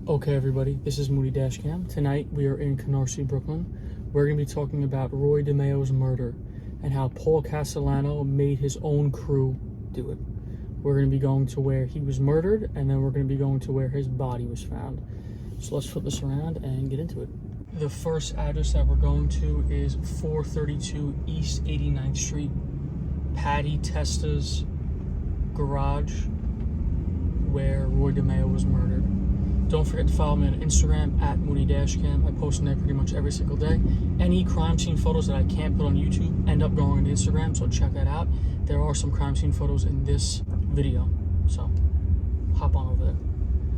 Okay everybody, this is mooneydashcam. Tonight we are in Canarsie, Brooklyn. We're going to be talking about Roy DeMeo's murder and how Paul Castellano made his own crew do it. We're going to be going to where he was murdered, and then we're going to be going to where his body was found. So let's flip this around and get into it. The first address that we're going to is 432 East 89th Street, Patty Testa's garage, where Roy DeMeo was murdered. Don't forget to follow me on Instagram at mooneydashcam. I post on there pretty much every single day. Any crime scene photos that I can't put on YouTube end up going on Instagram, so check that out. There are some crime scene photos in this video, so hop on over there.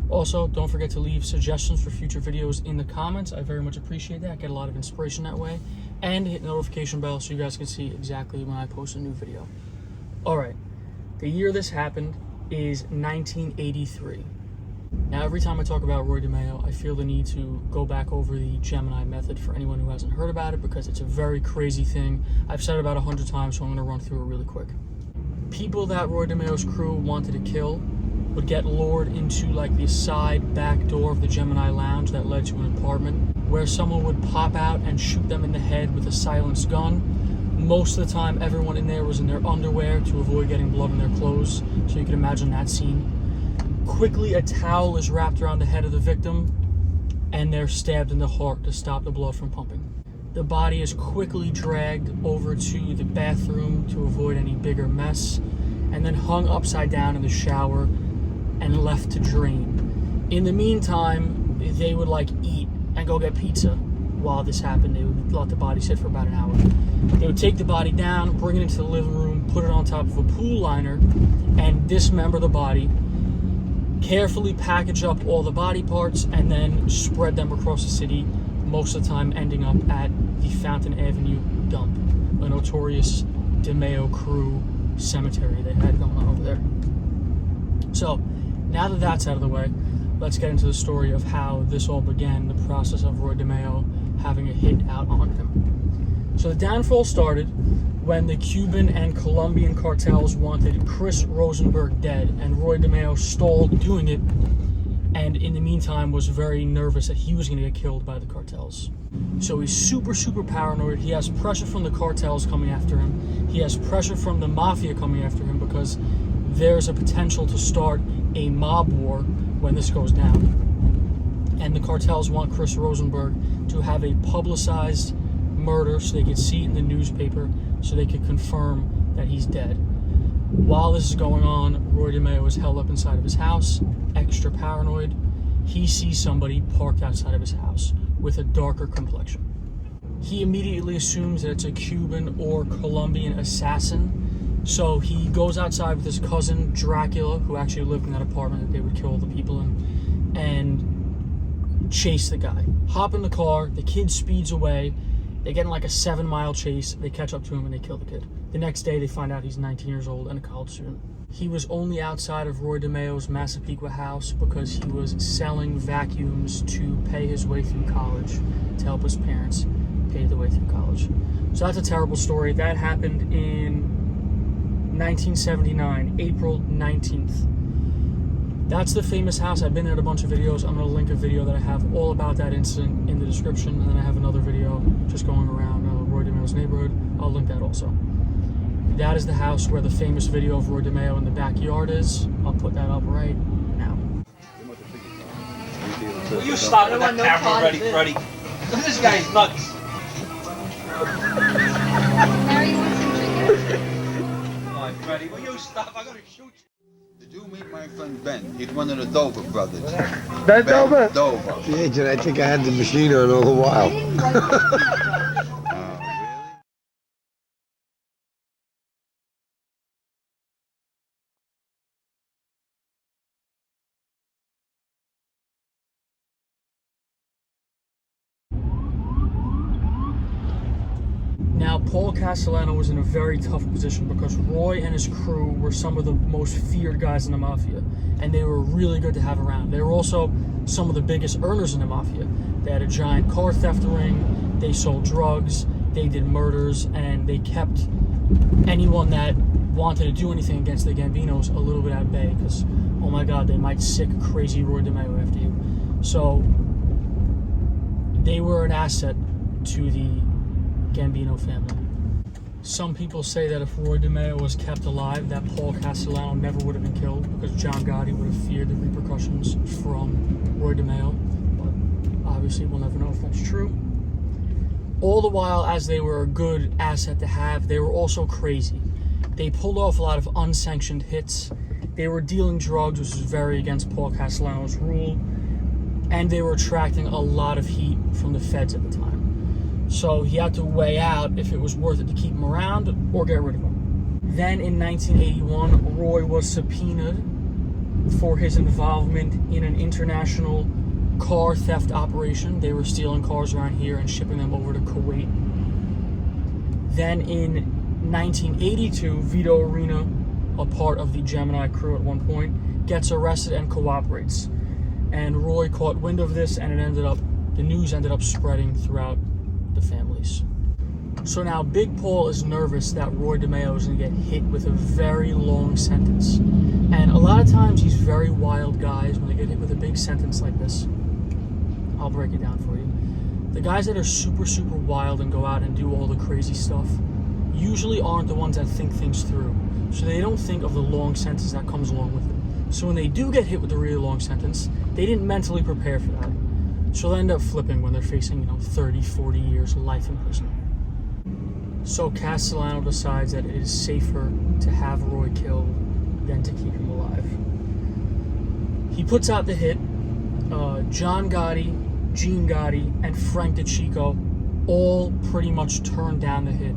Also, don't forget to leave suggestions for future videos in the comments. I very much appreciate that. I get a lot of inspiration that way. And hit the notification bell so you guys can see exactly when I post a new video. Alright, the year this happened is 1983. Now, every time I talk about Roy DeMeo, I feel the need to go back over the Gemini method for anyone who hasn't heard about it, because it's a very crazy thing. I've said it about 100 times, so I'm going to run through it really quick. People that Roy DeMeo's crew wanted to kill would get lured into like the side back door of the Gemini lounge that led to an apartment, where someone would pop out and shoot them in the head with a silenced gun. Most of the time, everyone in there was in their underwear to avoid getting blood on their clothes, so you can imagine that scene. Quickly, a towel is wrapped around the head of the victim, and they're stabbed in the heart to stop the blood from pumping. The body is quickly dragged over to the bathroom to avoid any bigger mess, and then hung upside down in the shower and left to drain. In the meantime, they would eat and go get pizza. While this happened, they would let the body sit for about an hour. They would take the body down, bring it into the living room, put it on top of a pool liner, and dismember the body. Carefully package up all the body parts and then spread them across the city, most of the time ending up at the Fountain Avenue dump, a notorious DeMeo crew cemetery they had going on over there. So, now that that's out of the way, let's get into the story of how this all began, the process of Roy DeMeo having a hit out on him. So the downfall started when the Cuban and Colombian cartels wanted Chris Rosenberg dead, and Roy DeMeo stalled doing it, and in the meantime was very nervous that he was going to get killed by the cartels. So he's super paranoid. He has pressure from the cartels coming after him. He has pressure from the mafia coming after him, because there's a potential to start a mob war when this goes down. And the cartels want Chris Rosenberg to have a publicized murder so they could see it in the newspaper, so they could confirm that he's dead. While this is going on, Roy DeMeo is held up inside of his house, extra paranoid. He sees somebody parked outside of his house with a darker complexion. He immediately assumes that it's a Cuban or Colombian assassin, so he goes outside with his cousin Dracula, who actually lived in that apartment that they would kill all the people in, and chase the guy. Hop in the car, the kid speeds away. They get in a 7-mile chase, they catch up to him, and they kill the kid. The next day, they find out he's 19 years old and a college student. He was only outside of Roy DeMeo's Massapequa house because he was selling vacuums to pay his way through college, to help his parents pay the way through college. So that's a terrible story. That happened in 1979, April 19th. That's the famous house. I've been in a bunch of videos. I'm going to link a video that I have all about that incident in the description, and then I have another video just going around Roy DeMeo's neighborhood. I'll link that also. That is the house where the famous video of Roy DeMeo in the backyard is. I'll put that up right now. Will you stop with that camera, Freddie? Look at this guy's nuts. Mary wants some chicken. Come on, Freddie, will you stop? I'm going to shoot you. Did you meet my friend Ben? He's one of the Dover brothers. Ben Dover? Dover. The agent, I think I had the machine on all the while. Really? Now, Paul Castellano was in a very tough position because Roy and his crew were some of the most feared guys in the mafia, and they were really good to have around. They were also some of the biggest earners in the mafia. They had a giant car theft ring, they sold drugs, they did murders, and they kept anyone that wanted to do anything against the Gambinos a little bit at bay, because, oh my god, they might sick crazy Roy DeMeo after you. So they were an asset to the Gambino family. Some people say that if Roy DeMeo was kept alive, that Paul Castellano never would have been killed because John Gotti would have feared the repercussions from Roy DeMeo. But obviously, we'll never know if that's true. All the while, as they were a good asset to have, they were also crazy. They pulled off a lot of unsanctioned hits. They were dealing drugs, which was very against Paul Castellano's rule. And they were attracting a lot of heat from the feds at the time. So he had to weigh out if it was worth it to keep him around or get rid of him. Then in 1981, Roy was subpoenaed for his involvement in an international car theft operation. They were stealing cars around here and shipping them over to Kuwait. Then in 1982, Vito Arena, a part of the Gemini crew at one point, gets arrested and cooperates. And Roy caught wind of this, and the news ended up spreading throughout the families. So now Big Paul is nervous that Roy DeMeo is going to get hit with a very long sentence. And a lot of times these very wild guys, when they get hit with a big sentence like this, I'll break it down for you. The guys that are super, super wild and go out and do all the crazy stuff usually aren't the ones that think things through. So they don't think of the long sentence that comes along with it. So when they do get hit with a really long sentence, they didn't mentally prepare for that. So they'll end up flipping when they're facing, 30, 40 years life in prison. So Castellano decides that it is safer to have Roy killed than to keep him alive. He puts out the hit. John Gotti, Gene Gotti, and Frank DeChico all pretty much turned down the hit,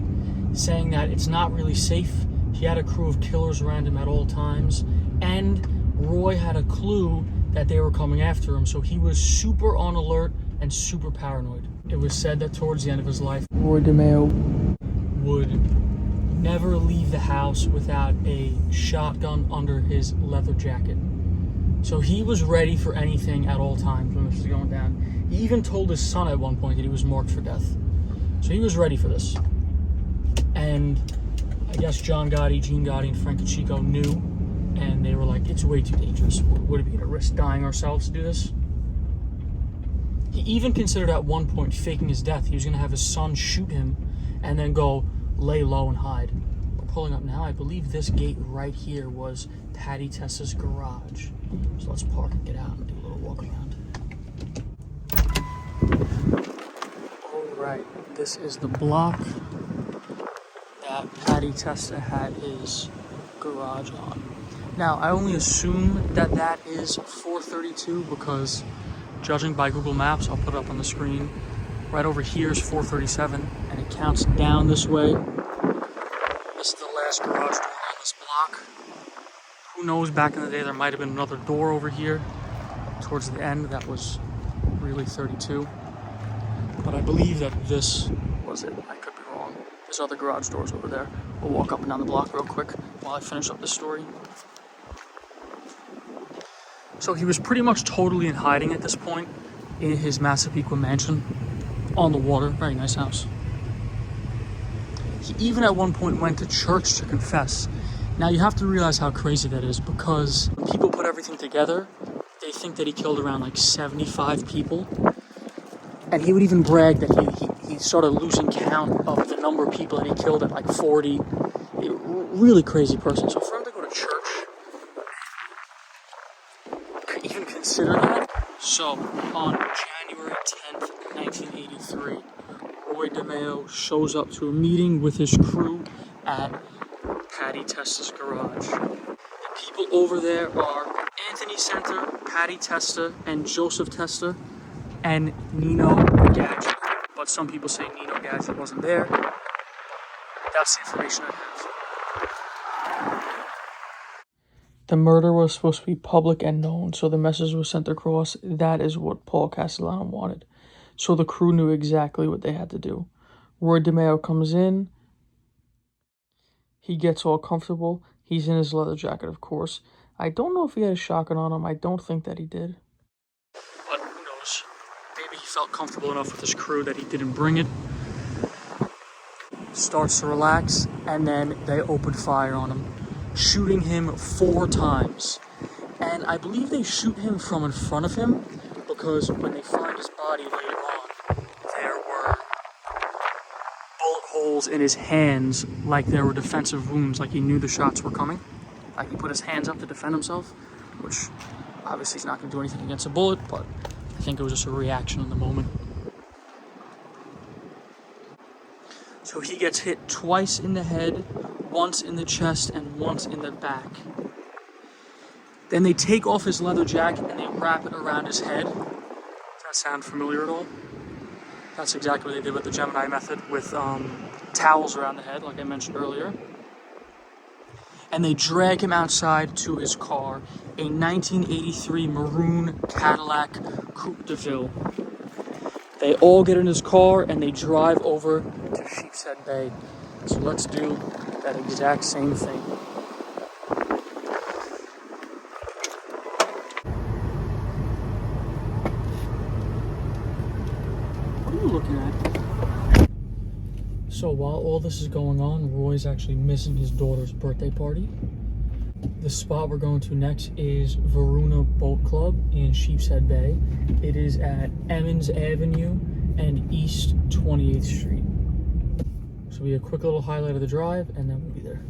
saying that it's not really safe. He had a crew of killers around him at all times, and Roy had a clue that they were coming after him, so he was super on alert and super paranoid. It was said that towards the end of his life, Roy DeMeo would never leave the house without a shotgun under his leather jacket. So he was ready for anything at all times when this was going down. He even told his son at one point that he was marked for death. So he was ready for this. And I guess John Gotti, Gene Gotti, and Frank DeChico knew, and they were like, it's way too dangerous. Would it be going to risk dying ourselves to do this? He even considered at one point faking his death. He was going to have his son shoot him and then go lay low and hide. We're pulling up now. I believe this gate right here was Patty Testa's garage. So let's park and get out and do a little walk around. Alright, this is the block that Patty Testa had his garage on. Now, I only assume that that is 432 because judging by Google Maps, I'll put it up on the screen, right over here is 437, and it counts down this way. This is the last garage door on this block. Who knows, back in the day there might have been another door over here towards the end that was really 32. But I believe that this was it. I could be wrong. There's other garage doors over there. We'll walk up and down the block real quick while I finish up this story. So he was pretty much totally in hiding at this point in his Massapequa mansion on the water. Very nice house. He even at one point went to church to confess. Now you have to realize how crazy that is, because when people put everything together, they think that he killed around like 75 people. And he would even brag that he started losing count of the number of people that he killed at like 40. A really crazy person. So for him to go to church, even consider that. So on January 10th, 1983, Roy DeMeo shows up to a meeting with his crew at Patty Testa's garage. The people over there are Anthony Center, Patty Testa, and Joseph Testa, and Nino Gadget. But some people say Nino Gadget wasn't there. That's the information I have. The murder was supposed to be public and known, so the message was sent across. That is what Paul Castellano wanted. So the crew knew exactly what they had to do. Roy DeMeo comes in. He gets all comfortable. He's in his leather jacket, of course. I don't know if he had a shotgun on him. I don't think that he did. But who knows? Maybe he felt comfortable enough with his crew that he didn't bring it. Starts to relax, and then they open fire on him, shooting him 4 times. And I believe they shoot him from in front of him, but because when they find his body later on, there were bullet holes in his hands, like there were defensive wounds, like he knew the shots were coming. Like he put his hands up to defend himself, which obviously he's not going to do anything against a bullet, but I think it was just a reaction in the moment. So he gets hit twice in the head, once in the chest, and once in the back. Then they take off his leather jacket and they wrap it around his head. Does that sound familiar at all? That's exactly what they did with the Gemini method, with towels around the head, like I mentioned earlier. And they drag him outside to his car, a 1983 maroon Cadillac Coupe de Ville. They all get in his car and they drive over to Sheepshead Bay. So let's do that exact same thing. What are you looking at? So while all this is going on, Roy's actually missing his daughter's birthday party. The spot we're going to next is Varuna Boat Club in Sheepshead Bay. It is at Emmons Avenue and East 28th Street. So we have a quick little highlight of the drive and then we'll be there.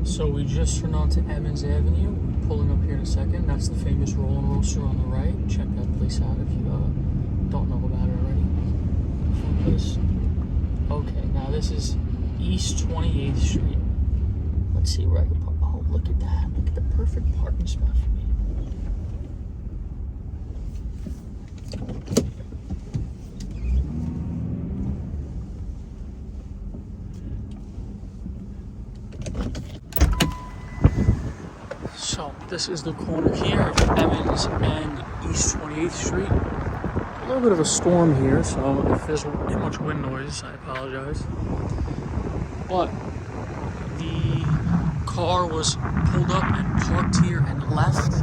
So we just turned on to Emmons Avenue. Pulling up here in a second. That's the famous Roll and Roaster on the right. Check that place out if you don't know about it already. Fun place. Okay, now this is East 28th Street. Let's see where I can park. Oh, look at that. Look at the perfect parking spot for me. So this is the corner here of Emmons and East 28th Street. A little bit of a storm here, so if there's too much wind noise, I apologize. But the car was pulled up and parked here and left.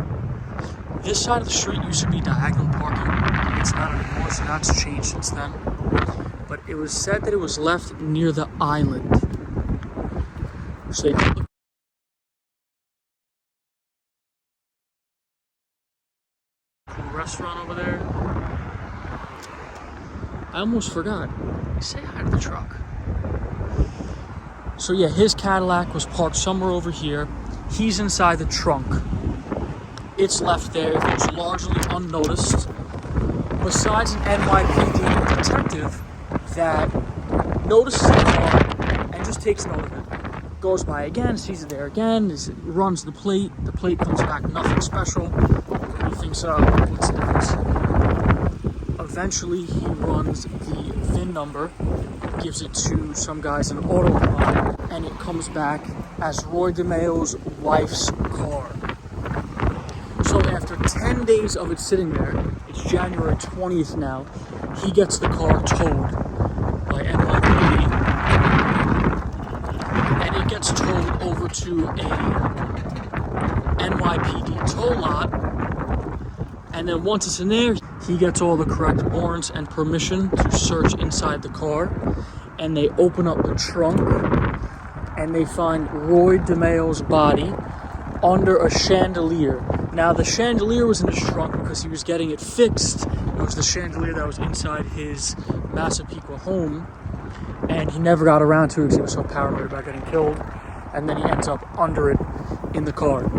This side of the street used to be diagonal parking. It's not anymore, so that's changed since then. But it was said that it was left near the island. So they took restaurant over there. I almost forgot. Say hi to the truck. So yeah, his Cadillac was parked somewhere over here. He's inside the trunk. It's left there. It's largely unnoticed. Besides an NYPD detective that notices the car and just takes note of it. Goes by again, sees it there again, runs the plate. The plate comes back, nothing special. He thinks, what's the difference? Eventually, he runs the VIN number, gives it to some guys in auto line, and it comes back as Roy DeMeo's wife's car. So after 10 days of it sitting there, it's January 20th now, he gets the car towed by NYPD, and it gets towed over to a NYPD tow lot. And then once it's in there, he gets all the correct warrants and permission to search inside the car. And they open up the trunk and they find Roy DeMeo's body under a chandelier. Now the chandelier was in his trunk because he was getting it fixed. It was the chandelier that was inside his Massapequa home. And he never got around to it because he was so paranoid about getting killed. And then he ends up under it in the car.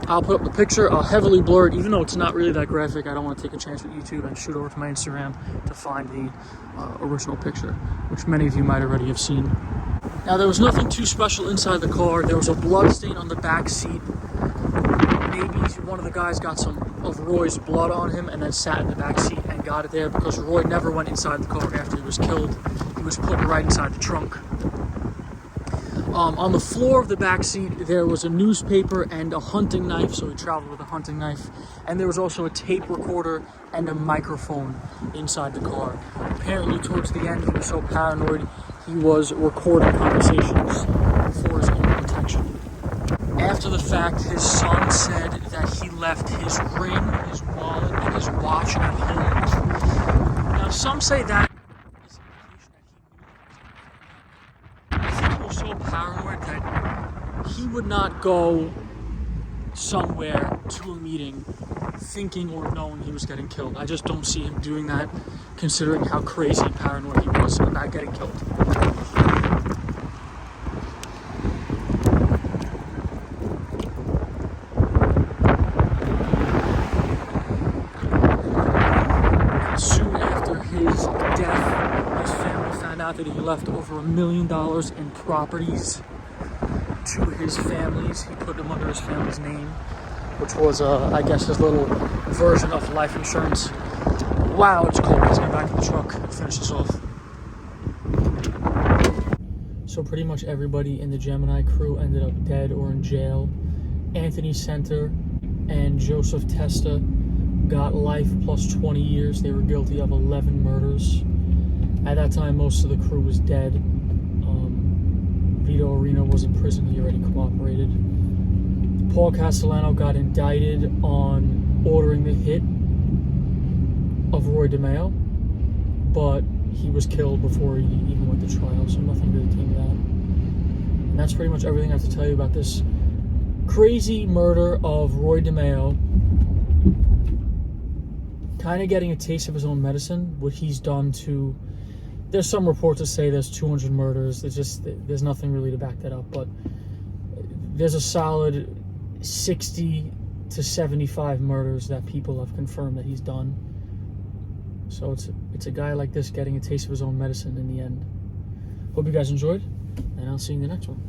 I'll put up the picture. I'll heavily blur it, even though it's not really that graphic. I don't want to take a chance with YouTube and shoot over to my Instagram to find the original picture, which many of you might already have seen. Now, there was nothing too special inside the car. There was a blood stain on the back seat. Maybe one of the guys got some of Roy's blood on him and then sat in the back seat and got it there because Roy never went inside the car after he was killed. He was put right inside the trunk. On the floor of the back seat, there was a newspaper and a hunting knife, so he traveled with a hunting knife. And there was also a tape recorder and a microphone inside the car. Apparently, towards the end, he was so paranoid, he was recording conversations for his own protection. After the fact, his son said that he left his ring, his wallet, and his watch at home. Now, some say that is an indication so paranoid that he would not go somewhere to a meeting thinking or knowing he was getting killed. I just don't see him doing that, considering how crazy and paranoid he was about getting killed. Soon after his death, his family found out that he left over $1 million in properties to his families. He put them under his family's name, which was, I guess, his little version of life insurance. Wow, it's cold. Let's get back to the truck and finish this off. So pretty much everybody in the Gemini crew ended up dead or in jail. Anthony Center and Joseph Testa got life plus 20 years. They were guilty of 11 murders. At that time, most of the crew was dead. Vito Arena was in prison. He already cooperated. Paul Castellano got indicted on ordering the hit of Roy DeMeo, but he was killed before he even went to trial, so nothing really came of that. And that's pretty much everything I have to tell you about this crazy murder of Roy DeMeo. Kind of getting a taste of his own medicine, what he's done to... There's some reports that say there's 200 murders. There's nothing really to back that up, but there's a solid 60 to 75 murders that people have confirmed that he's done. So it's a guy like this getting a taste of his own medicine in the end. Hope you guys enjoyed, and I'll see you in the next one.